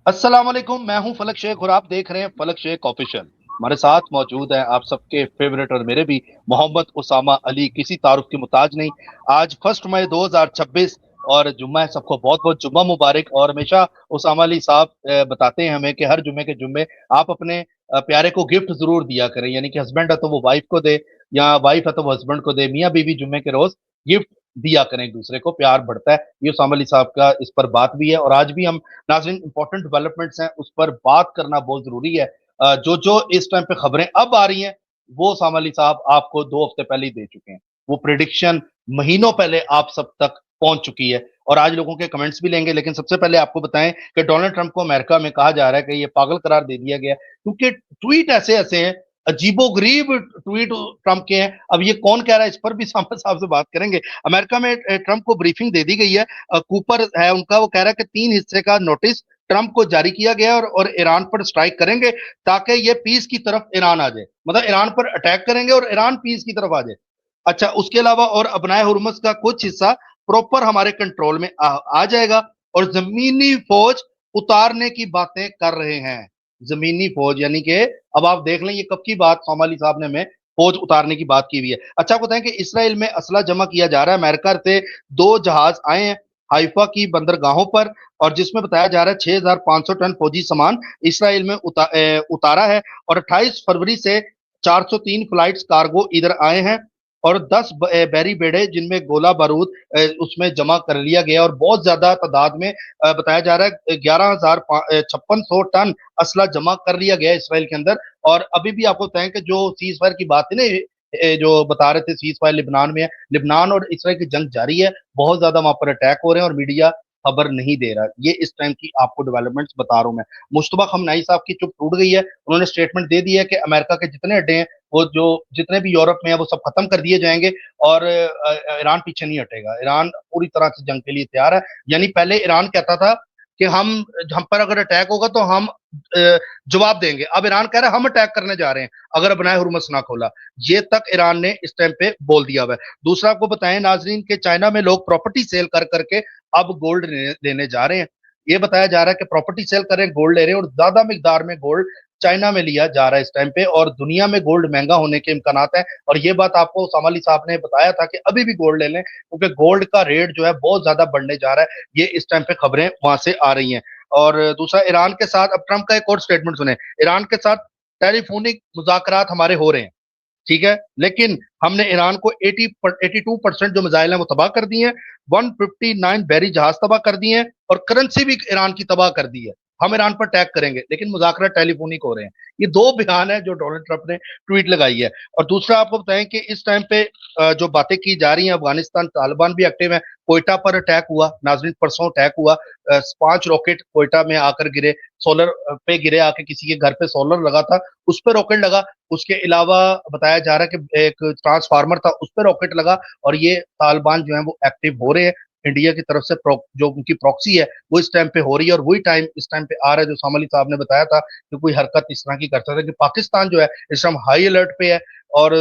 अस्सलाम वालेकुम, मैं हूं फलक शेख और आप देख रहे हैं फलक शेख ऑफिशियल। हमारे साथ मौजूद है आप सबके फेवरेट और मेरे भी मोहम्मद उसामा अली, किसी तारुफ की मुताज नहीं। आज 1 मई 2026 और जुम्मा है, सबको बहुत बहुत जुम्मा मुबारक। और हमेशा उसामा अली साहब बताते हैं हमें कि हर जुम्मे के जुम्मे आप अपने प्यारे को गिफ्ट जरूर दिया करें, यानी कि हस्बैंड है तो वो वाइफ को दे या वाइफ है तो वो हस्बैंड को दे, मियाँ बीवी जुम्मे के रोज गिफ्ट दिया करें एक दूसरे को, प्यार बढ़ता है। ये उसामा अली साहब का इस पर बात भी है और आज भी हम नाज़रीन इंपॉर्टेंट डेवलपमेंट्स हैं उस पर बात करना बहुत जरूरी है। जो जो इस टाइम पे खबरें अब आ रही हैं वो साम अली साहब आपको 2 हफ्ते पहले ही दे चुके हैं, वो प्रिडिक्शन महीनों पहले आप सब तक पहुंच चुकी है। और आज लोगों के कमेंट्स भी लेंगे, लेकिन सबसे पहले आपको बताएं कि डोनाल्ड ट्रंप को अमेरिका में कहा जा रहा है कि ये पागल करार दे दिया गया क्योंकि ट्वीट ऐसे ऐसे हैं, अजीबो गरीब ट्वीट ट्रंप के हैं। अब ये कौन कह रहा है, इस पर भी सामने साहब से बात करेंगे। अमेरिका में ट्रंप को ब्रीफिंग दे दी गई है। कूपर है उनका, वो कह रहा है कि 3 हिस्से का नोटिस ट्रंप को जारी किया गया और ईरान पर स्ट्राइक करेंगे ताकि ये पीस की तरफ ईरान आ जाए, मतलब ईरान पर अटैक करेंगे और ईरान पीस की तरफ आ जाए। अच्छा, उसके अलावा और अपनाए हुरमस का कुछ हिस्सा प्रॉपर हमारे कंट्रोल में आ जाएगा और जमीनी फौज उतारने की बातें कर रहे हैं। जमीनी फौज यानी कि अब आप देख लें ये कब की बात सोमाली साहब ने हमें फौज उतारने की बात की हुई है। अच्छा, आपको बताएं कि इसराइल में असला जमा किया जा रहा है। अमेरिका से 2 जहाज आए हैं हाइफा की बंदरगाहों पर और जिसमें बताया जा रहा है 6,500 टन फौजी सामान इसराइल में उतारा है और 28 फरवरी से 403 फ्लाइट्स कार्गो इधर आए हैं और 10 बैरी बेड़े जिनमें गोला बारूद उसमें जमा कर लिया गया और बहुत ज्यादा तादाद में बताया जा रहा है 11,5600 टन असला जमा कर लिया गया इसराइल के अंदर। और अभी भी आपको बताएं कि जो सीज फायर की बात थी ना, जो बता रहे थे सीज फायर लिबनान में है, लिबनान और इसराइल की जंग जारी है, बहुत ज्यादा वहां पर अटैक हो रहे हैं और मीडिया खबर नहीं दे रहा। ये इस टाइम की आपको डेवलपमेंट्स बता रहा हूं मैं। मुश्तबा खमनाई साहब की चुप टूट गई है, उन्होंने स्टेटमेंट दे दी है कि अमेरिका के जितने अड्डे हैं वो जो जितने भी यूरोप में है वो सब खत्म कर दिए जाएंगे और ईरान पीछे नहीं हटेगा। ईरान पूरी तरह से जंग के लिए तैयार है। यानी पहले ईरान कहता था कि हम पर अगर अटैक होगा तो हम जवाब देंगे, अब ईरान कह रहा है हम अटैक करने जा रहे हैं अगर बनाए हुरमस ना खोला। ये तक ईरान ने इस टाइम पे बोल दिया हुआ है। दूसरा आपको बताएं नाजरीन के चाइना में लोग प्रॉपर्टी सेल कर करके अब गोल्ड लेने जा रहे हैं। ये बताया जा रहा है कि प्रॉपर्टी सेल कर रहे हैं, गोल्ड ले रहे हैं और ज्यादा मिकदार में गोल्ड चाइना में लिया जा रहा है इस टाइम पे और दुनिया में गोल्ड महंगा होने के इम्कान है। और ये बात आपको सामाली साहब ने बताया था कि अभी भी गोल्ड ले लें क्योंकि गोल्ड का रेट जो है बहुत ज्यादा बढ़ने जा रहा है। ये इस टाइम पे खबरें वहां से आ रही हैं। और दूसरा ईरान के साथ अब ट्रंप का एक और स्टेटमेंट सुने, ईरान के साथ टेलीफोनिक मुज़ाकरात हमारे हो रहे हैं, ठीक है, लेकिन हमने ईरान को 82% जो मिसाइल हैं वो तबाह कर दिए हैं, 159 बैरी जहाज तबाह कर दिए हैं और करेंसी भी ईरान की तबाह कर दी है। हम ईरान पर अटैक करेंगे लेकिन मुज़ाकरा टेलीफोनिक हो रहे हैं। ये 2 बयान है जो डोनाल्ड ट्रंप ने ट्वीट लगाई है। और दूसरा आपको बताएं कि इस टाइम पे जो बातें की जा रही हैं, अफगानिस्तान तालिबान भी एक्टिव है। कोयटा पर अटैक हुआ नाजरीन, परसों अटैक हुआ, 5 रॉकेट कोयटा में आकर गिरे, सोलर पे गिरे, आके किसी के घर पे सोलर लगा था उस पर रॉकेट लगा। उसके अलावा बताया जा रहा है कि एक ट्रांसफार्मर था उस पर रॉकेट लगा और ये तालिबान जो है वो एक्टिव हो रहे हैं। इंडिया की तरफ से जो उनकी प्रॉक्सी है वो इस टाइम पे हो रही है और वही टाइम इस टाइम पे आ रहा है जो सामली साहब ने बताया था कि कोई हरकत इस तरह की कर सकता है कि पाकिस्तान जो है इस टाइम हाई अलर्ट पे है और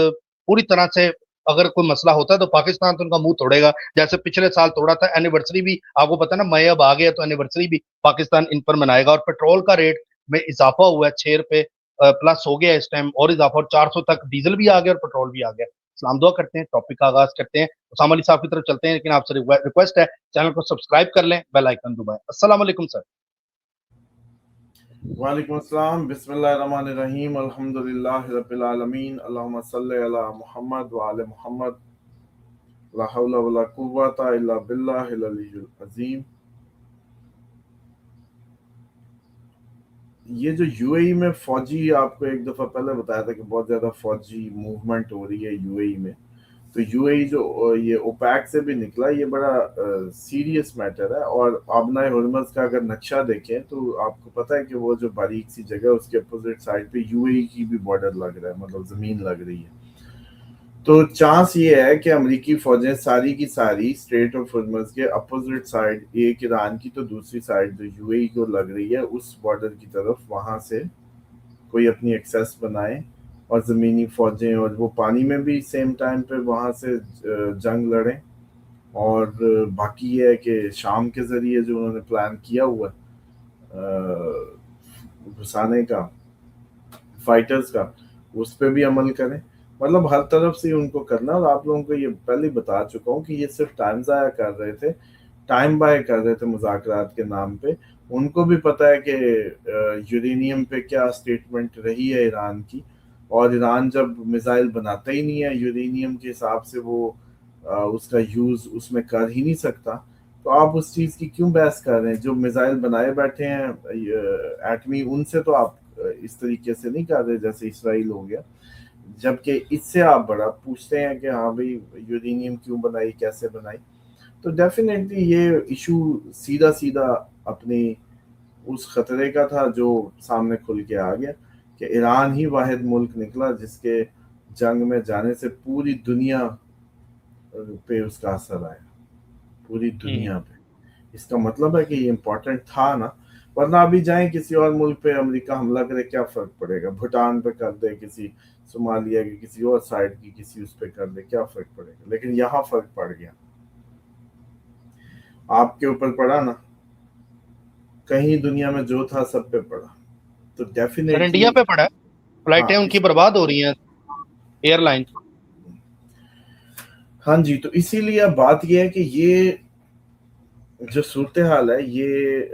पूरी तरह से अगर कोई मसला होता है तो पाकिस्तान तो उनका मुंह तोड़ेगा, जैसे पिछले साल तोड़ा था। एनिवर्सरी भी आपको पता है ना, मई अब आ गया तो एनिवर्सरी भी पाकिस्तान इन पर मनाएगा। और पेट्रोल का रेट में इजाफा हुआ है, 6 रुपए प्लस हो गया इस टाइम और इजाफा, और 400 तक डीजल भी आ गया और पेट्रोल भी आ गया। सलाम दुआ करते हैं, टॉपिक का आगाज करते हैं, उसामा अली साहब की तरफ चलते हैं, लेकिन आपसे रिक्वेस्ट है चैनल को सब्सक्राइब कर लें, बेल आइकन दबाएं। अस्सलाम वालेकुम सर। वालेकुम अस्सलाम, बिस्मिल्लाहिर्रहमानिर्रहीम, अल्हम्दुलिल्लाहि रब्बिल आलमीन, अल्लाहुम्मा सल्लि अला मुहम्मद व आले मुहम्मद, ला हौला वला कुव्वता इल्ला बिल्लाहिल अलिय्युल अज़ीम। ये जो यूएई में फौजी, आपको एक दफ़ा पहले बताया था कि बहुत ज़्यादा फौजी मूवमेंट हो रही है यूएई में। तो यूएई जो ये ओपैक से भी निकला, ये बड़ा सीरियस मैटर है। और आबनाए हुर्मज़ का अगर नक्शा देखें तो आपको पता है कि वो जो बारीक सी जगह है उसके अपोजिट साइड पे यूएई की भी बॉर्डर लग रहा है, मतलब ज़मीन लग रही है। तो चांस ये है कि अमेरिकी फौजें सारी की सारी स्ट्रेट ऑफ हुर्मज़ के अपोजिट साइड, एक ईरान की तो दूसरी साइड जो यूएई को लग रही है उस बॉर्डर की तरफ, वहां से कोई अपनी एक्सेस बनाए और ज़मीनी फौजें और वो पानी में भी सेम टाइम पे वहां से जंग लड़ें। और बाकी ये है कि शाम के ज़रिए जो उन्होंने प्लान किया हुआ है, घुसाने का फाइटर्स का, उस पे भी अमल करें। मतलब हर तरफ से उनको करना। और आप लोगों को ये पहले बता चुका हूँ कि ये सिर्फ टाइम ज़ाया कर रहे थे, टाइम बाय कर रहे थे मुज़ाकरात के नाम पे। उनको भी पता है कि यूरेनियम पे क्या स्टेटमेंट रही है ईरान की, और ईरान जब मिसाइल बनाता ही नहीं है यूरेनियम के हिसाब से, वो उसका यूज़ उसमें कर ही नहीं सकता, तो आप उस चीज़ की क्यों बहस कर रहे हैं? जो मिसाइल बनाए बैठे हैं एटमी, उनसे तो आप इस तरीके से नहीं कर रहे जैसे इसराइल हो गया, जबकि इससे आप बड़ा पूछते हैं कि हाँ भाई यूरेनियम क्यों बनाई, कैसे बनाई। तो डेफिनेटली ये इशू सीधा सीधा अपनी उस खतरे का था जो सामने खुल के आ गया, कि ईरान ही वाहिद मुल्क निकला जिसके जंग में जाने से पूरी दुनिया पे उसका असर आया, पूरी दुनिया पे। इसका मतलब है कि ये इम्पोर्टेंट था ना, वरना अभी जाएं किसी और मुल्क पे अमेरिका हमला करे, क्या फर्क पड़ेगा? भूटान पे कर दे, किसी सोमालिया की किसी और साइड की किसी उस पे कर दे, क्या फर्क पड़ेगा? लेकिन यहाँ फर्क पड़ गया, आपके ऊपर पड़ा ना, कहीं दुनिया में जो था सब पे पड़ा। तो सर डेफिनेटली इंडिया पे पड़ा है, फ्लाइटें हाँ उनकी बर्बाद हो रही हैं, एयरलाइन। हाँ जी, तो इसीलिए अब बात ये है कि ये जो सूरत हाल है ये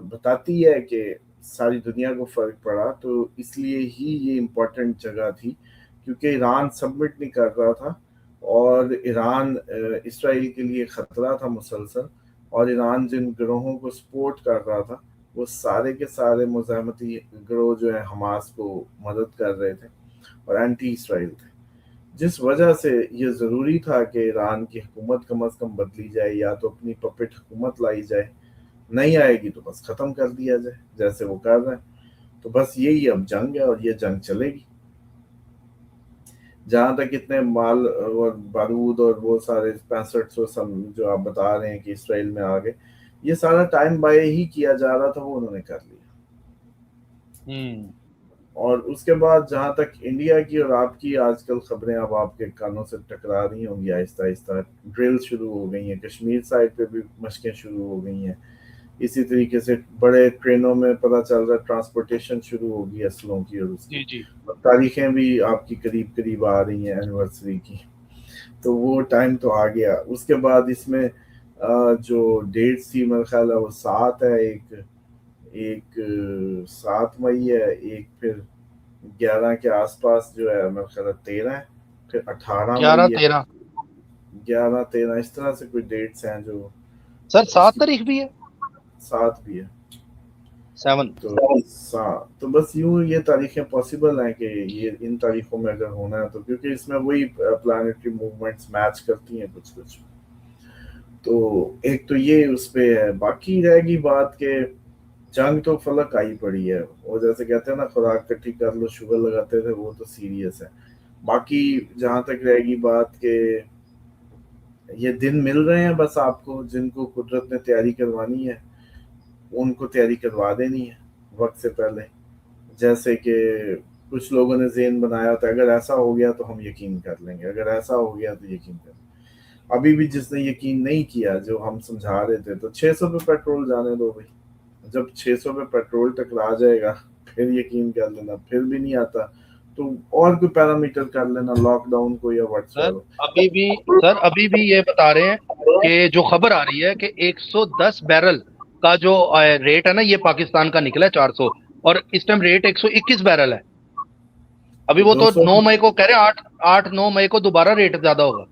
बताती है कि सारी दुनिया को फर्क पड़ा, तो इसलिए ही ये इम्पोर्टेंट जगह थी, क्योंकि ईरान सबमिट नहीं कर रहा था, और ईरान इसराइल के लिए खतरा था मुसलसल, और ईरान जिन गिरोहों को सपोर्ट कर रहा था वो सारे के सारे मुज़ाहमती गिरोह जो है हमास को मदद कर रहे थे और एंटी इसराइल थे, जिस वजह से ये ज़रूरी था कि ईरान की हुकूमत कम अज़ कम बदली जाए, या तो अपनी पपेट हुकूमत लाई जाए, नहीं आएगी तो बस ख़त्म कर दिया जाए जैसे वो कर रहे हैं। तो बस यही अब जंग है, और ये जंग चलेगी जहाँ तक इतने माल और बारूद और वो सारे 6500 सब जो आप बता रहे हैं कि इसराइल में आ गए, ये सारा टाइम बाय ही किया जा रहा था, वो उन्होंने कर लिया। और उसके बाद जहाँ तक इंडिया की और आपकी आजकल खबरें अब आपके कानों से टकरा रही होंगी आहिस्ता आहिस्ता, ड्रिल शुरू हो गई हैं, कश्मीर साइड पे भी मशकें शुरू हो गई हैं, इसी तरीके से बड़े ट्रेनों में पता चल रहा है ट्रांसपोर्टेशन शुरू होगी असलों की, और उसकी जी तारीखें भी आपकी करीब करीब आ रही हैं एनिवर्सरी की, तो वो टाइम तो आ गया। उसके बाद इसमें जो डेट्स थी मेरा ख्याल है वो 7 है, एक एक 7 मई है, एक फिर 11 के आसपास जो है मेरा ख्याल है 13 है, फिर 18 मई 11 है, 13। 11 13 इस तरह से कोई डेट्स हैं जो सर 7 उसकी तारीख भी है, 7 भी है। 7। तो बस यूं ये तारीखें पॉसिबल हैं कि ये इन तारीखों में अगर होना है, तो क्योंकि इसमें वही प्लानिटरी मूवमेंट्स मैच करती हैं कुछ कुछ। तो एक तो ये उस पे है, बाकी रहेगी बात के जंग तो फलक आई पड़ी है, वो जैसे कहते हैं ना खुराक इकट्ठी कर लो शुगर लगाते थे, वो तो सीरियस है। बाकी जहां तक रहेगी बात के ये दिन मिल रहे हैं बस आपको, जिनको कुदरत ने तैयारी करवानी है उनको तैयारी करवा देनी है वक्त से पहले। जैसे कि कुछ लोगों ने ज़हन बनाया था अगर ऐसा हो गया तो हम यकीन कर लेंगे, अगर ऐसा हो गया तो यकीन कर लेंगे। अभी भी जिसने यकीन नहीं किया जो हम समझा रहे थे, तो 600 पे पेट्रोल जाने दो भाई, जब 600 पे पेट्रोल टकरा जाएगा फिर यकीन कर लेना, फिर भी नहीं आता तो और कोई पैरामीटर कर लेना, लॉकडाउन को या सर व्हाट्सएप। अभी भी सर अभी भी ये बता रहे हैं कि जो खबर आ रही है कि 110 बैरल का जो रेट है ना, ये पाकिस्तान का निकला है 400, और इस टाइम रेट 121 बैरल है। अभी तो वो तो 200, 9 मई को कह रहे हैं, 8 9 मई को दोबारा रेट ज्यादा होगा।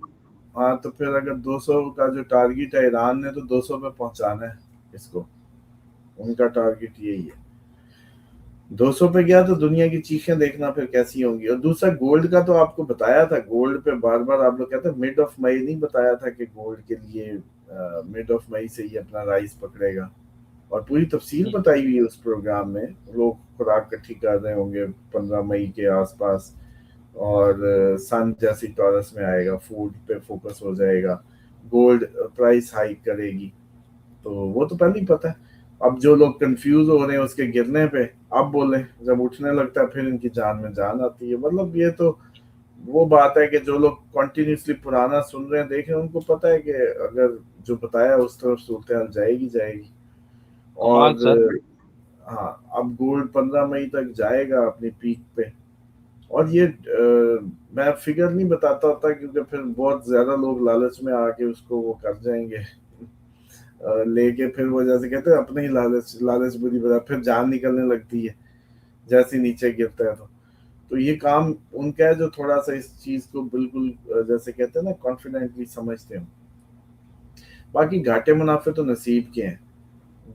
हाँ तो फिर अगर 200 का जो टारगेट है ईरान ने तो 200 पे पहुंचाना है इसको, उनका टारगेट यही है। 200 पे गया तो दुनिया की चीखें देखना फिर कैसी होंगी। और दूसरा गोल्ड का तो आपको बताया था, गोल्ड पे बार बार आप लोग कहते हैं मिड ऑफ मई नहीं बताया था कि गोल्ड के लिए मिड ऑफ मई से ही अपना राइज पकड़ेगा, और पूरी तफसील बताई हुई है उस प्रोग्राम में। लोग खुराक इकट्ठी कर रहे होंगे 15 मई के आसपास, और सन जैसी टॉरस में आएगा, फूड पे फोकस हो जाएगा, गोल्ड प्राइस हाइक करेगी, तो वो तो पहले ही पता है। अब जो लोग कंफ्यूज हो रहे हैं उसके गिरने पे, अब बोले जब उठने लगता है फिर इनकी जान में जान आती है। मतलब ये तो वो बात है कि जो लोग कंटिन्यूसली पुराना सुन रहे हैं देख रहे हैं, उनको पता है कि अगर जो बताया उस तरफ सूरत हाल जाएगी जाएगी। कमाल सर। और ہاں اب گولڈ 15 مئی تک جائے گا اپنی پیک پہ، اور یہ میں فگر نہیں بتاتا ہوتا کیونکہ پھر بہت زیادہ لوگ لالچ میں آ کے اس کو وہ کر جائیں گے لے کے، پھر وہ جیسے کہتے ہیں اپنے ہی لالچ بری بتا، پھر جان نکلنے لگتی ہے جیسے نیچے گرتا ہے۔ تو یہ کام ان کا ہے جو تھوڑا سا اس چیز کو بالکل جیسے کہتے ہیں نا کانفیڈنٹلی سمجھتے ہیں۔ باقی گھاٹے منافع تو نصیب کے ہیں۔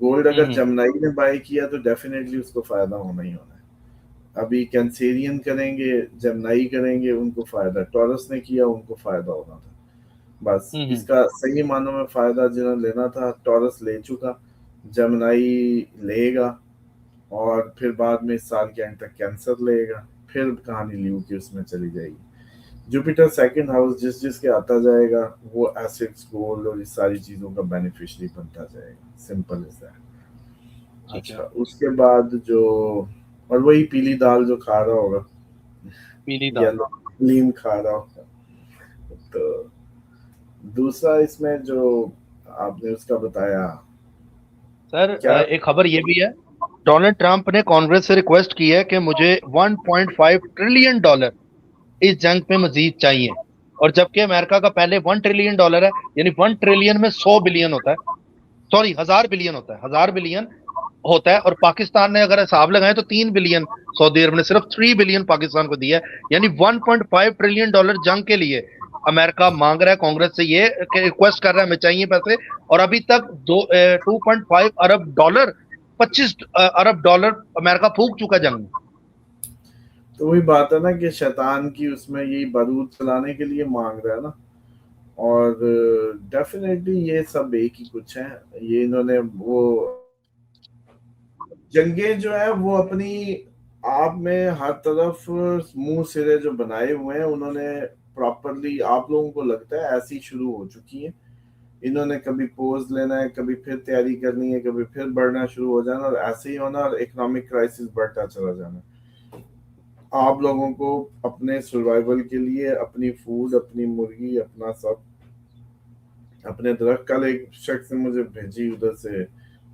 گولڈ اگر جمنائی نے بائی کیا تو ڈیفینیٹلی اس کو فائدہ ہونا ہی ہونا ہے۔ ابھی کینسیرین کریں گے، جمنائی کریں گے، ان کو فائدہ، ٹورس نے کیا ان کو فائدہ ہونا تھا۔ بس اس کا صحیح معنوں میں فائدہ جنہوں نے لینا تھا، ٹورس لے چکا، جمنائی لے گا، اور پھر بعد میں اس سال کے اینڈ تک کینسر لے گا، پھر کہانی لیو کی اس میں چلی جائے گی۔ جوپیٹر سیکنڈ ہاؤس جس کے آتا جائے گا وہ ایسٹس، گولڈ اور اس ساری چیزوں کا بینیفیشری بنتا جائے گا، سمپل از دیٹ۔ اچھا اس کے بعد جو، اور وہی پیلی دال جو کھا رہا ہوگا، پیلی دال یلو لیم کھا رہا ہوگا۔ تو دوسرا اس میں جو آپ نے اس کا بتایا سر، کیا، ایک خبر یہ بھی ہے، ڈونلڈ ٹرمپ نے کانگریس سے ریکویسٹ کی ہے کہ مجھے $1.5 ٹریلین اس جنگ میں مزید چاہیے، اور جبکہ امریکہ کا پہلے $1 ٹریلین ہے، یعنی 1 ٹریلین میں 100 بلین ہوتا ہے، سوری 1000 بلین ہوتا ہے، 1000 بلین ہوتا ہے، اور پاکستان نے اگر حساب لگائیں تو 3 بلین سعودی عرب نے صرف 3 بلین پاکستان کو دیا ہے، یعنی $1.5 ٹریلین جنگ کے لیے امریکہ مانگ رہا ہے کانگریس سے، یہ ریکویسٹ کر رہا ہے ہمیں چاہیے پیسے، اور ابھی تک $2.5 ارب 25 ارب ڈالر امریکہ پھونک چکا جنگ میں۔ تو وہی بات ہے نا کہ شیطان کی اس میں یہی بارود چلانے کے لیے مانگ رہا ہے نا، اور ڈیفینیٹلی یہ سب ایک ہی کچھ ہیں، یہ انہوں نے وہ جنگیں جو ہے وہ اپنی آپ میں ہر طرف منہ سرے جو بنائے ہوئے ہیں انہوں نے پراپرلی، آپ لوگوں کو لگتا ہے ایسی شروع ہو چکی ہیں، انہوں نے کبھی پوز لینا ہے، کبھی پھر تیاری کرنی ہے، کبھی پھر بڑھنا شروع ہو جانا، اور ایسے ہی ہونا، اور اکنامک کرائسس بڑھتا چلا جانا۔ آپ لوگوں کو اپنے سروائیول کے لیے اپنی فوڈ، اپنی مرغی، اپنا سب، اپنے درخت، کل ایک شخص نے مجھے بھیجی ادھر سے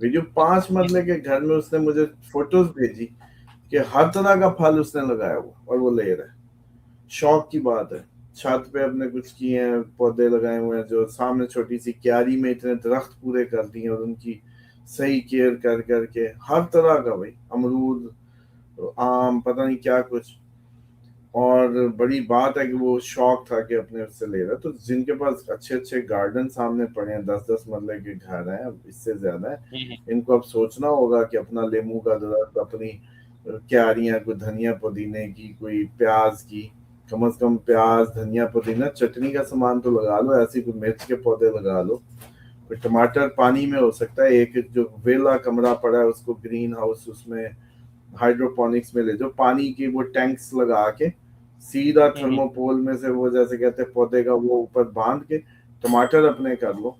ویڈیو، 5 مرلے کے گھر میں اس نے مجھے فوٹوز بھیجی کہ ہر طرح کا پھل اس نے لگایا ہوا اور وہ لے رہا ہے۔ شوق کی بات ہے، چھت پہ اپنے کچھ کیے ہیں، پودے لگائے ہوئے ہیں، جو سامنے چھوٹی سی کیاری میں اتنے درخت پورے کر دیے، اور ان کی صحیح کیئر کر کر کے ہر طرح کا، بھائی امرود، آم، پتہ نہیں کیا کچھ، اور بڑی بات ہے کہ وہ شوق تھا کہ اپنے اس سے لے رہا۔ تو جن کے پاس اچھے اچھے گارڈن سامنے پڑے ہیں، 10-10 مرلے کے گھر ہیں، اس سے زیادہ ہے، ان کو اب سوچنا ہوگا کہ اپنا لیمو کا درخت، اپنی کیاریاں، کوئی دھنیا پودینے کی، کوئی پیاز کی، کم از کم پیاز، دھنیا پودینہ، چٹنی کا سامان تو لگا لو، ایسی کوئی مرچ کے پودے لگا لو، کوئی ٹماٹر پانی میں ہو سکتا ہے، ایک جو ویلا کمرہ پڑا ہے اس کو گرین ہاؤس، اس میں ہائیڈروپونکس میں لے جاؤ، پانی کی وہ ٹینکس لگا کے سیدھا تھرموپول میں سے وہ جیسے کہتے ہیں پودے کا وہ اوپر باندھ کے ٹماٹر اپنے کر لو،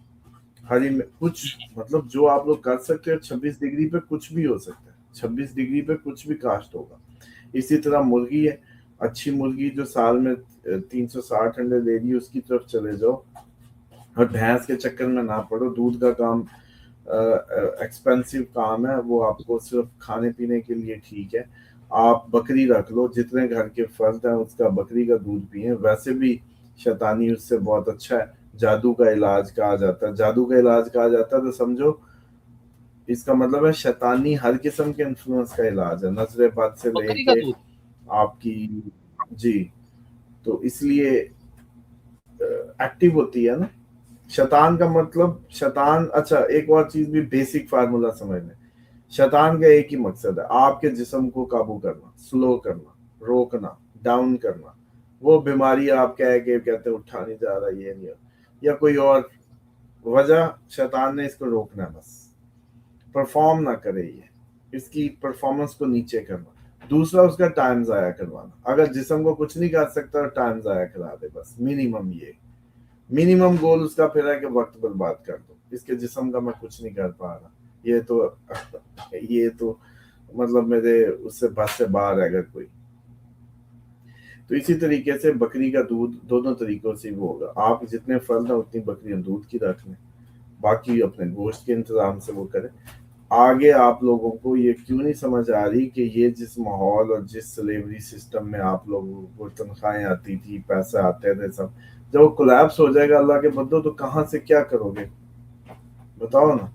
ہری میں کچھ، مطلب جو آپ لوگ کر سکتے ہو، 26 ڈگری پہ کچھ بھی ہو سکتا ہے، 26 ڈگری پہ کچھ بھی کاشت ہوگا۔ اسی طرح مرغی ہے، اچھی مرغی جو سال میں 360 انڈے دے رہی ہے، اس کی طرف چلے جاؤ، اور بھینس کے چکر میں نہ پڑو، دودھ کا کام ایکسپینسو کام ہے، وہ آپ کو صرف کھانے پینے کے لیے ٹھیک ہے۔ آپ بکری رکھ لو، جتنے گھر کے فرد ہیں اس کا بکری کا دودھ پئیں، ویسے بھی شیطانی اس سے بہت اچھا ہے، جادو کا علاج کہا جاتا ہے، جادو کا علاج کہا جاتا ہے تو سمجھو اس کا مطلب ہے شیطانی ہر قسم کے انفلوئنس کا علاج ہے، نظر بد سے لے بکری کا کے دودھ، آپ کی، جی، تو اس لیے ایکٹیو ہوتی ہے نا شیطان کا مطلب، شیطان، اچھا ایک اور چیز بھی بیسک فارمولا سمجھ لیں، شیطان کا ایک ہی مقصد ہے، آپ کے جسم کو قابو کرنا، سلو کرنا، روکنا، ڈاؤن کرنا، وہ بیماری آپ کہتے ہیں اٹھا نہیں جا رہا، یہ نہیں، یا کوئی اور وجہ، شیطان نے اس کو روکنا ہے، بس پرفارم نہ کرے، یہ اس کی پرفارمنس کو نیچے کرنا۔ دوسرا اس کا ٹائم ضائع کروانا، اگر جسم کو کچھ نہیں کر سکتا ٹائم ضائع کرا دے، بس منیمم، یہ منیمم گول اس کا پھر ہے کہ وقت برباد کر دو، اس کے جسم کا میں کچھ نہیں کر پا رہا، یہ تو مطلب میرے اس سے بس سے باہر ہے اگر کوئی۔ تو اسی طریقے سے بکری کا دودھ دونوں طریقوں سے وہ ہوگا، آپ جتنے فرد ہیں اتنی بکریاں دودھ کی رکھ لیں، باقی اپنے گوشت کے انتظام سے وہ کریں۔ آگے آپ لوگوں کو یہ کیوں نہیں سمجھ آ رہی کہ یہ جس ماحول اور جس سلیوری سسٹم میں آپ لوگوں کو تنخواہیں آتی تھی، پیسے آتے تھے، سب جب وہ کولیپس ہو جائے گا اللہ کے بندو تو کہاں سے کیا کرو گے بتاؤ نا.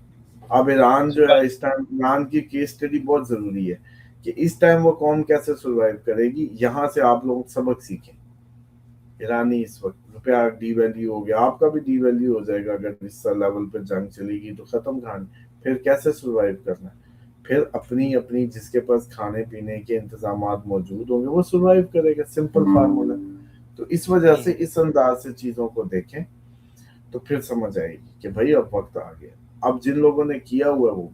اب ایران جو ہے اس ٹائم، ایران کی کیس اسٹڈی بہت ضروری ہے کہ اس ٹائم وہ قوم کیسے سروائیو کرے گی. یہاں سے آپ لوگ سبق سیکھیں. ایرانی اس وقت روپیہ ڈی ویلیو ہو گیا، آپ کا بھی ڈی ویلیو ہو جائے گا اگر اس لیول پہ جنگ چلے گی تو ختم کہانی. پھر کیسے سروائیو کرنا ہے؟ پھر اپنی جس کے پاس کھانے پینے کے انتظامات موجود ہوں گے وہ سروائیو کرے گا. Simple formula. تو اس وجہ سے اس انداز سے چیزوں کو دیکھیں تو پھر سمجھ آئے گی کہ بھائی اب وقت آ گیا. اب جن لوگوں نے کیا ہوا وہ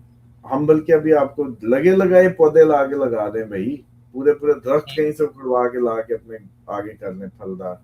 ہم بلکہ ابھی آپ کو لگے لگائے پودے لا کے لگا دیں بھائی، پورے درخت کہیں سے اکھڑوا کے لا کے اپنے آگے کرنے پھلدار.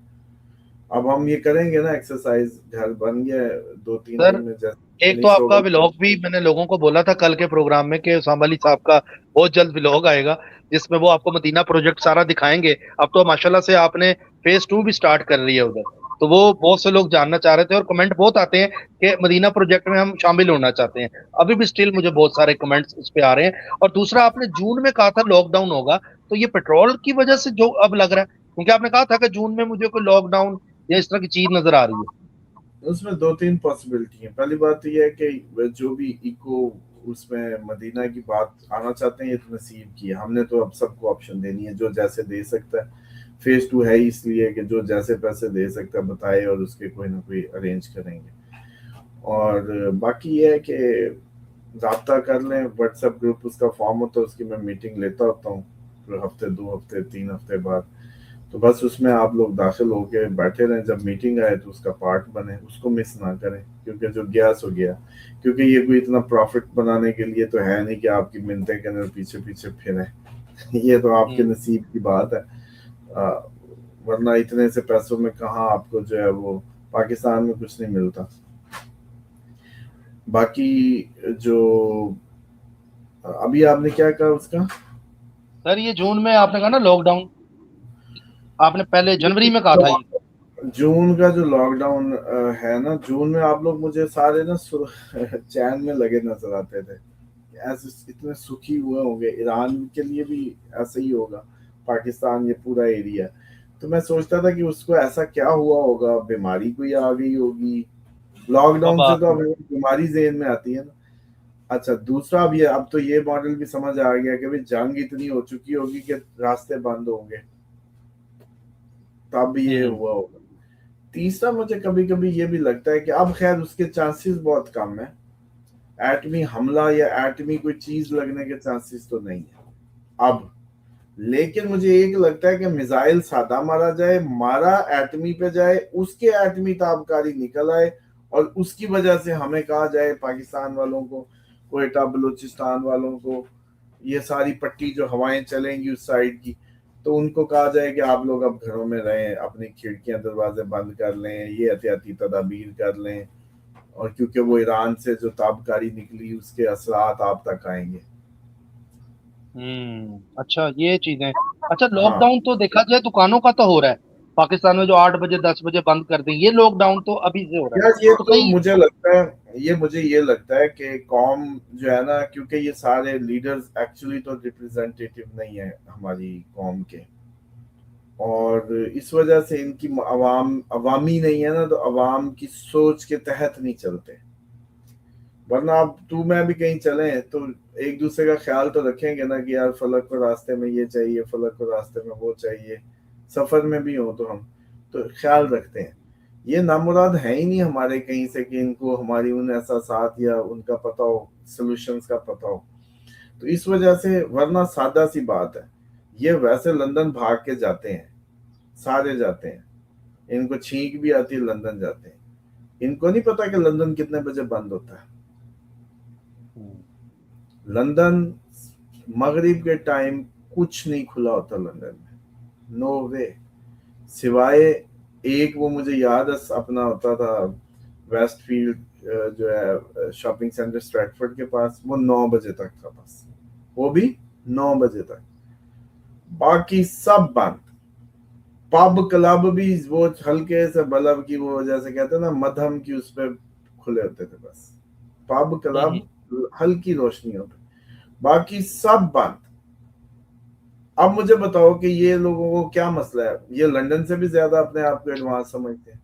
اب ہم یہ کریں گے نا ایکسرسائز، گھر بن گیا 2-3 سر دن میں ایک تو فنش آپ کا ہوگا. ولاگ بھی میں نے لوگوں کو بولا تھا کل کے پروگرام میں کہ اسامہ علی صاحب کا بہت جلد ولاگ آئے گا جس میں وہ آپ کو مدینہ پروجیکٹ سارا دکھائیں گے. اب تو ماشاءاللہ سے آپ نے فیز 2 بھی سٹارٹ کر رہی ہے ادھر، تو وہ بہت سے لوگ جاننا چاہ رہے تھے اور کمنٹ بہت آتے ہیں کہ مدینہ پروجیکٹ میں ہم شامل ہونا چاہتے ہیں. ابھی بھی سٹل مجھے بہت سارے کمنٹس اس پہ آ رہے ہیں. اور دوسرا آپ نے جون میں کہا تھا لاک ڈاؤن ہوگا، تو یہ پیٹرول کی وجہ سے جو اب لگ رہا ہے، کیونکہ آپ نے کہا تھا کہ جون میں مجھے کوئی لاک ڈاؤن یا اس طرح کی چیز نظر آ رہی ہے. اس میں 2-3 پاسبلٹی ہیں. پہلی بات تو یہ ہے کہ جو بھی ایکو اس میں مدینہ کی بات آنا چاہتے ہیں یہ تو نصیب کی ہے. ہم نے تو اب سب کو آپشن دینی ہے، جو جیسے دے سکتا ہے. فیز 2 ہے اس لیے کہ جو جیسے پیسے دے سکتا ہے بتائے اور اس کے کوئی نہ کوئی ارینج کریں گے. اور باقی یہ ہے کہ رابطہ کر لیں. واٹس ایپ گروپ اس کا فارم ہوتا ہے، اس کی میں میٹنگ لیتا ہوتا ہوں ہفتے 2 ہفتے 3 ہفتے بعد. تو بس اس میں آپ لوگ داخل ہو کے بیٹھے رہیں، جب میٹنگ آئے تو اس کا پارٹ بنے، اس کو مس نہ کریں کیونکہ جو گیا سو گیا. کیونکہ یہ کوئی اتنا پروفٹ بنانے کے لیے تو ہے نہیں کہ آپ کی منتیں کریں اور پیچھے پیچھے پھریں. یہ تو آپ کے نصیب کی بات ہے، ورنہ اتنے سے پیسوں میں کہاں آپ کو جو ہے وہ پاکستان میں کچھ نہیں ملتا. باقی جو ابھی آپ نے کیا کہا اس کا؟ سر یہ جون میں آپ نے کہا نا لاک ڈاؤن، آپ نے پہلے جنوری میں کہا تھا یہ. جون کا جو لاک ڈاؤن ہے نا، جون میں آپ لوگ مجھے سارے نا چین میں لگے نظر آتے تھے، ایسے اتنے سکھی ہوئے ہوں گے. ایران کے لیے بھی ایسا ہی ہوگا، پاکستان یہ پورا ایریا. تو میں سوچتا تھا کہ اس کو ایسا کیا ہوا ہوگا، بیماری کوئی آ گئی ہوگی. لاک ڈاؤن سے تو بیماری ذہن میں آتی ہے نا. اچھا دوسرا اب تو یہ ماڈل بھی سمجھ آ گیا کہ جنگ اتنی ہو چکی ہوگی کہ راستے بند ہوں گے، تب یہ ہوا ہوگا. تیسرا مجھے کبھی کبھی یہ بھی لگتا ہے کہ اب خیر اس کے چانسز بہت کم ہیں، ایٹمی حملہ یا ایٹمی کوئی چیز لگنے کے چانسز تو نہیں ہے اب. لیکن مجھے ایک لگتا ہے کہ میزائل سادہ مارا جائے، مارا ایٹمی پہ جائے، اس کے ایٹمی تابکاری نکل آئے اور اس کی وجہ سے ہمیں کہا جائے پاکستان والوں کو، کوئٹہ بلوچستان والوں کو، یہ ساری پٹی جو ہوائیں چلیں گی اس سائڈ کی، تو ان کو کہا جائے کہ آپ لوگ اب گھروں میں رہیں، اپنی کھڑکیاں دروازے بند کر لیں، یہ احتیاطی تدابیر کر لیں. اور کیونکہ وہ ایران سے جو تابکاری نکلی اس کے اثرات آپ تک آئیں گے. اچھا یہ چیزیں. اچھا لاک ہاں ڈاؤن تو دیکھا جائے دکانوں کا تو ہو رہا ہے پاکستان میں، جو 8 بجے 10 بجے بند کر دیں، یہ لاک ڈاؤن تو ابھی سے ہو رہا یار ہے. یہ تو تو کئی مجھے یہ لگتا ہے کہ قوم جو ہے نا، کیونکہ یہ سارے لیڈرز ایکچولی تو ریپرزینٹیٹیو نہیں ہے ہماری قوم کے، اور اس وجہ سے ان کی عوامی نہیں ہے نا، تو عوام کی سوچ کے تحت نہیں چلتے. ورنہ اب تو میں بھی کہیں چلیں تو ایک دوسرے کا خیال تو رکھیں گے نا کہ یار فلک کو راستے میں یہ چاہیے، فلک کو راستے میں وہ چاہیے. سفر میں بھی ہوں تو ہم تو خیال رکھتے ہیں. یہ نامراد ہے ہی نہیں ہمارے کہیں سے کہ ان کو ہماری ان احساسات یا ان کا پتہ ہو، سولوشنز کا پتہ ہو. تو اس وجہ سے ورنہ سادہ سی بات ہے، یہ ویسے لندن بھاگ کے جاتے ہیں، سارے جاتے ہیں. ان کو چھینک بھی آتی ہے، لندن جاتے ہیں. ان کو نہیں پتا کہ لندن کتنے بجے بند ہوتا ہے. لندن مغرب کے ٹائم کچھ نہیں کھلا ہوتا لندن میں، نو وے. سوائے ایک وہ مجھے یاد ہے اپنا ہوتا تھا ویسٹ فیلڈ جو ہے شاپنگ سینٹر اسٹریٹفورڈ کے پاس، وہ 9 بجے تک تھا بس، وہ بھی 9 بجے تک. باقی سب بند. پب کلب بھی وہ ہلکے سے بلب کی وہ جیسے کہتے ہیں نا مدھم کی اس پہ کھلے ہوتے تھے بس. پب کلب हल्की रोशनियों पे, बाकी सब बंद। अब मुझे बताओ कि ये लोगों को क्या मसला है, ये लंदन से भी ज्यादा अपने आप को एडवांस समझते हैं?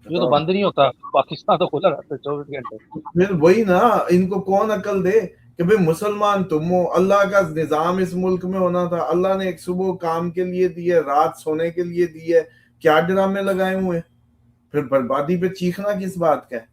ये तो बताओ। बंद नहीं होता, पाकिस्तान तो खुला रहता है 24 घंटे। फिर वही ना, इनको कौन अकल दे कि भाई मुसलमान तुम हो, अल्लाह का निजाम इस मुल्क में होना था, अल्लाह ने एक सुबह काम के लिए दी है, रात सोने के लिए दी है, क्या ड्रामे लगाए हुए हैं? फिर बर्बादी पे चीखना किस बात का है?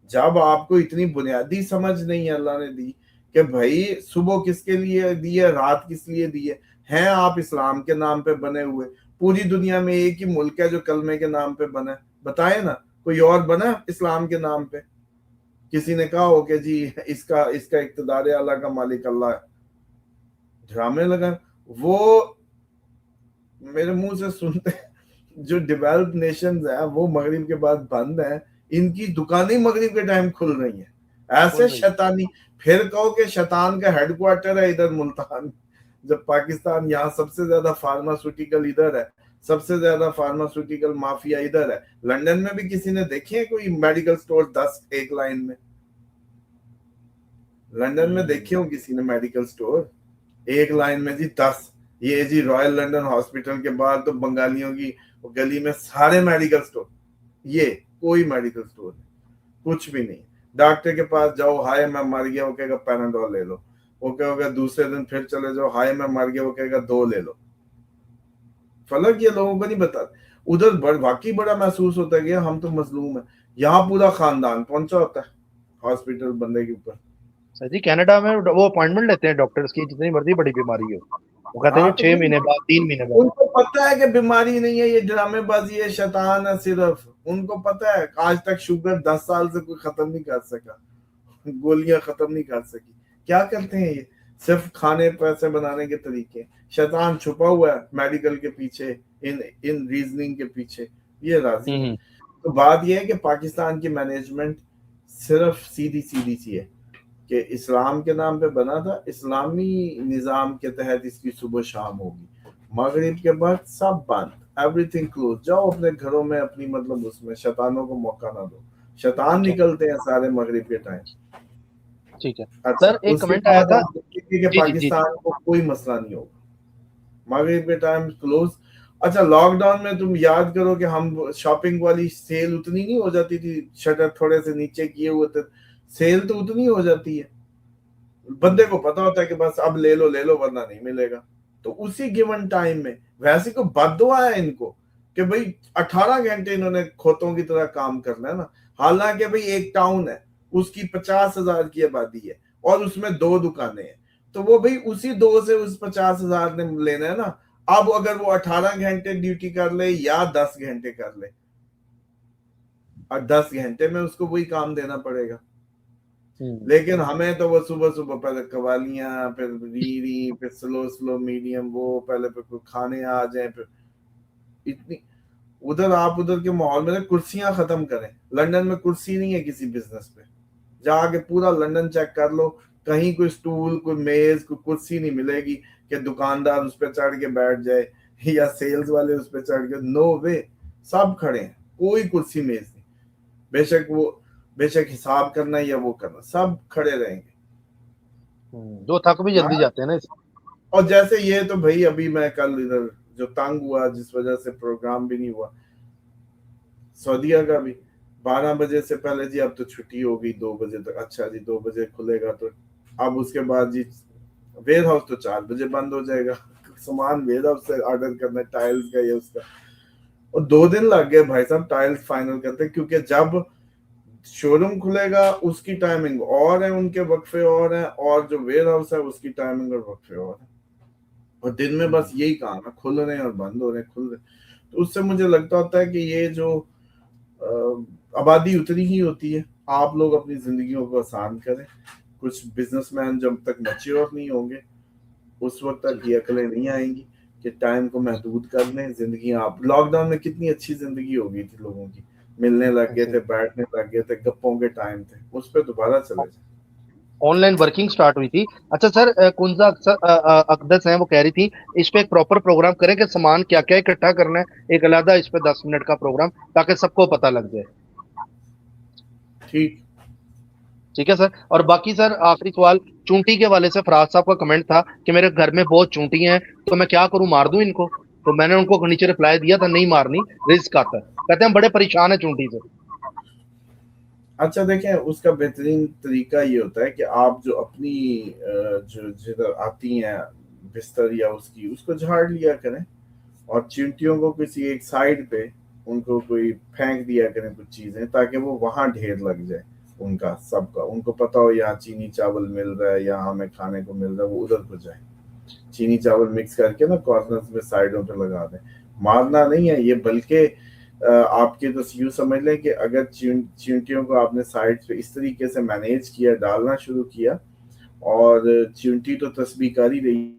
जब आपको इतनी बुनियादी समझ नहीं है अल्लाह ने दी कि भाई सुबह किसके लिए दी है, रात किस लिए दी है आप इस्लाम के नाम पे बने हुए, पूरी दुनिया में एक ही मुल्क है जो कलमे के नाम पे बना है, बताए ना कोई और बना इस्लाम के नाम पे? किसी ने कहा हो कि जी इसका इसका इक्तदार अल्लाह का मालिक अल्लाह है? ड्रामे लगा वो, मेरे मुंह से सुनते जो डेवलप्ड नेशंस है वो मगरिब के बाद बंद है, इनकी दुकानें मगरिब के टाइम खुल रही हैं, ऐसे खुल रही है। शैतानी। फिर कहो कि शैतान का हेडक्वार्टर है इधर मुल्तान, जब पाकिस्तान यहाँ सबसे ज्यादा फार्मास्यूटिकल इधर है, सबसे ज्यादा फार्मास्यूटिकल माफिया इधर है। लंदन में भी किसी ने देखे है कोई मेडिकल स्टोर 10 एक लाइन में? लंदन में देखे हो किसी ने मेडिकल स्टोर एक लाइन में जी 10? ये जी रॉयल लंदन हॉस्पिटल के बाद तो बंगालियों की गली में सारे मेडिकल स्टोर, ये कोई मेडिकल स्टोर नहीं, कुछ भी नहीं। डॉक्टर के पास जाओ, हाय मैं मर गया, वो कहेगा पैनाडोल ले लो, वो कहेगा दूसरे दिन फिर चले जाओ, हाय मैं मर गया, वो कहेगा 2 ले लो। फलक ये लोगों को नहीं बता। उधर वाकई बड़ा महसूस होता है कि हम तो मजलूम है, यहाँ पूरा खानदान पहुंचा होता है हॉस्पिटल बंदे के ऊपर। सर जी कनाडा में वो अपॉइंटमेंट लेते हैं डॉक्टर्स की, जितनी मर्जी बड़ी बीमारी हो, वो कहते हैं हाँ कि तो 6 महीने बाद, 3 महीने बाद। उनको पता है कि बीमारी नहीं है, ये ड्रामेबाजी है, शैतान है सिर्फ। उनको पता है आज तक शुगर 10 साल से कोई खत्म नहीं कर सका, गोलियां खत्म नहीं कर सकी। क्या करते हैं ये? सिर्फ खाने पैसे बनाने के तरीके। शैतान छुपा हुआ है मेडिकल के पीछे, इन इन रीजनिंग के पीछे, ये राजी है। तो बात ये है कि पाकिस्तान की मैनेजमेंट सिर्फ सीधी सीधी सी है कि इस्लाम के नाम पे बना था, इस्लामी निज़ाम के तहत इसकी सुबह शाम होगी, मगरिब के बाद सब बंद, एवरीथिंग क्लोज। जाओ अपने घरों में अपनी, मतलब उसमें शैतानों को मौका ना दो, शैतान निकलते हैं सारे मगरिब के टाइम। ठीक है अच्छा, सर, एक उसके कमेंट आया बाद था। आप देखेंगे कि जी जी जी। पाकिस्तान को कोई मसला नहीं होगा, मगरिब के टाइम क्लोज। अच्छा, लॉकडाउन में तुम याद करो कि हम शॉपिंग वाली सेल उतनी नहीं हो जाती थी, शटर थोड़े से नीचे किए हुए थे, सेल तो उतनी हो जाती है, बंदे को पता होता है कि बस अब ले लो वरना नहीं मिलेगा। तो उसी गिवन टाइम में वैसे को बद्दुआ है इनको कि भाई 18 घंटे इन्होंने खोतों की तरह काम करना है ना। हालांकि भाई एक टाउन है, उसकी 50,000 की आबादी है और उसमें 2 दुकानें हैं, तो वो भाई उसी 2 से उस 50,000 ने लेना है ना। अब अगर वो 18 घंटे ड्यूटी कर ले या 10 घंटे कर ले, और 10 घंटे में उसको वही काम देना पड़ेगा। लेकिन हमें तो वो सुबह सुबह पहले कवालियां, फिर रीरी, फिर स्लो स्लो मीडियम, वो पहले फिर खाने आ जाए, फिर इतनी उधर आप उधर के माहौल में कुर्सियां खत्म करें। लंदन में कुर्सी नहीं है किसी बिजनेस पे, जाके पूरा लंदन चेक कर लो, कहीं कोई स्टूल, कोई मेज, कोई कुर्सी नहीं मिलेगी कि दुकानदार उस पर चढ़ के बैठ जाए या सेल्स वाले उस पर चढ़ के, नो वे, सब खड़े हैं, कोई कुर्सी मेज नहीं। बेशक हिसाब करना या वो करना, सब खड़े रहेंगे। जो थक भी जल्दी जाते हैं ना। और जैसे ये तो भाई अभी मैं कल इधर जो तंग हुआ, जिस वजह से प्रोग्राम भी नहीं हुआ, सऊदीया का भी 12 बजे से पहले जी अब तो छुट्टी हो गई 2 बजे तक। अच्छा जी 2 बजे खुलेगा, तो अब उसके बाद जी वेयर हाउस तो 4 बजे बंद हो जाएगा। सामान वेयर हाउस से ऑर्डर करना, टाइल्स का या उसका, और 2 दिन लग गए भाई साहब टाइल्स फाइनल करते, क्योंकि जब शोरूम खुलेगा उसकी टाइमिंग और है, उनके वक्फे और हैं, और जो वेयर हाउस है उसकी टाइमिंग और वक्फे और है, और दिन में बस यही काम है, खुल रहे हैं और बंद हो रहे हैं, खुल रहे। तो उससे मुझे लगता होता है कि ये जो आबादी उतनी ही होती है, आप लोग अपनी जिंदगियों को आसान करें। कुछ बिजनेसमैन जब तक मैच्योर नहीं होंगे उस वक्त तक ये अकलें नहीं आएंगी कि टाइम को महदूद कर लें। जिंदगी, आप लॉकडाउन में कितनी अच्छी जिंदगी हो गई थी लोगों की, मिलने लग गए थे, बैठने लग गए थे, गप्पों के टाइम थे, उस पर दोबारा चले जाए। ऑनलाइन वर्किंग स्टार्ट हुई थी। अच्छा सर, कुंजा अकदस हैं, वो कह रही थी इस पे एक प्रॉपर प्रोग्राम करें कि सामान क्या क्या इकट्ठा करना है, एक अलग इस पे 10 मिनट का प्रोग्राम, ताकि सबको पता लग जाए। ठीक, ٹھیک ہے سر. اور باقی سر آخری سوال چونٹی کے والے سے فراز صاحب کا کمنٹ تھا کہ میرے گھر میں بہت چونٹی ہیں تو میں کیا کروں, مار دوں ان کو؟ تو میں نے ان کو نیچے رپلائی دیا تھا نہیں مارنی, رزق آتا ہے. کہتے ہیں ہم بڑے پریشان ہیں چونٹی سے. اچھا دیکھیں, اس کا بہترین طریقہ یہ ہوتا ہے کہ آپ جو اپنی جو جدھر آتی ہیں بستر یا اس کو جھاڑ لیا کریں, اور چینٹیوں کو کسی ایک سائڈ پہ ان کو کوئی پھینک دیا کریں کچھ چیزیں, تاکہ وہ وہاں ڈھیر لگ جائے ان کا سب کا. ان کو پتا ہو یہاں چینی چاول مل رہا ہے, یہاں ہمیں کھانے کو مل رہا ہے, وہ ادھر کو جائیں. چینی چاول مکس کر کے نا کارنرز میں سائڈوں پہ لگا دیں. مارنا نہیں ہے یہ, بلکہ آپ کے تو یوں سمجھ لیں کہ اگر چینٹیوں کو آپ نے سائڈ پہ اس طریقے سے مینیج کیا, ڈالنا شروع کیا, اور چینٹی تو تسبیح کر ہی رہی,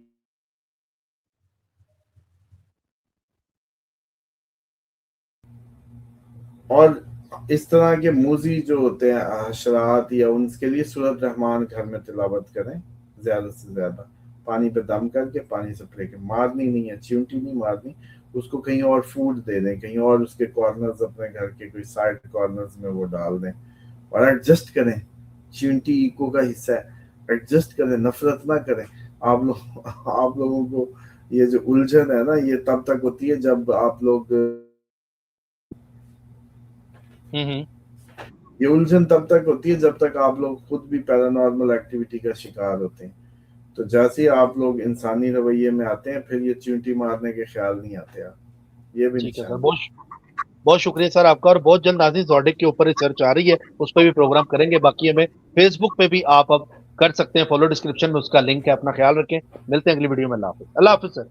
اور اس طرح کے موذی جو ہوتے ہیں حشرات, یا ان کے لیے سورۃ رحمان گھر میں تلاوت کریں زیادہ سے زیادہ, پانی پہ دم کر کے پانی سے پھینک کے. مارنی نہیں ہے, چیونٹی نہیں مارنی, اس کو کہیں اور فوڈ دے دیں, کہیں اور اس کے کارنرز اپنے گھر کے کوئی سائڈ کارنرز میں وہ ڈال دیں, اور ایڈجسٹ کریں. چیونٹی ایکو کا حصہ ہے, ایڈجسٹ کریں, نفرت نہ کریں. آپ لوگوں کو یہ جو الجھن ہے نا, یہ تب تک ہوتی ہے جب آپ لوگ, یہ الجھن تب تک ہوتی ہے جب تک آپ لوگ خود بھی پیرانارمل ایکٹیویٹی کا شکار ہوتے ہیں. تو جیسے ہی آپ لوگ انسانی رویے میں آتے ہیں, پھر یہ چیونٹی مارنے کے خیال نہیں آتے. آپ یہ بھی ٹھیک ہے سر, نشانی. بہت شکریہ سر آپ کا. اور بہت جلد ناظرین زوڈک کے اوپر ریسرچ آ رہی ہے, اس پہ بھی پروگرام کریں گے. باقی ہمیں فیس بک پہ بھی آپ اب کر سکتے ہیں فالو, ڈسکرپشن میں اس کا لنک ہے. اپنا خیال رکھیں, ملتے ہیں اگلی ویڈیو میں. اللہ حافظ. اللہ حافظ سر.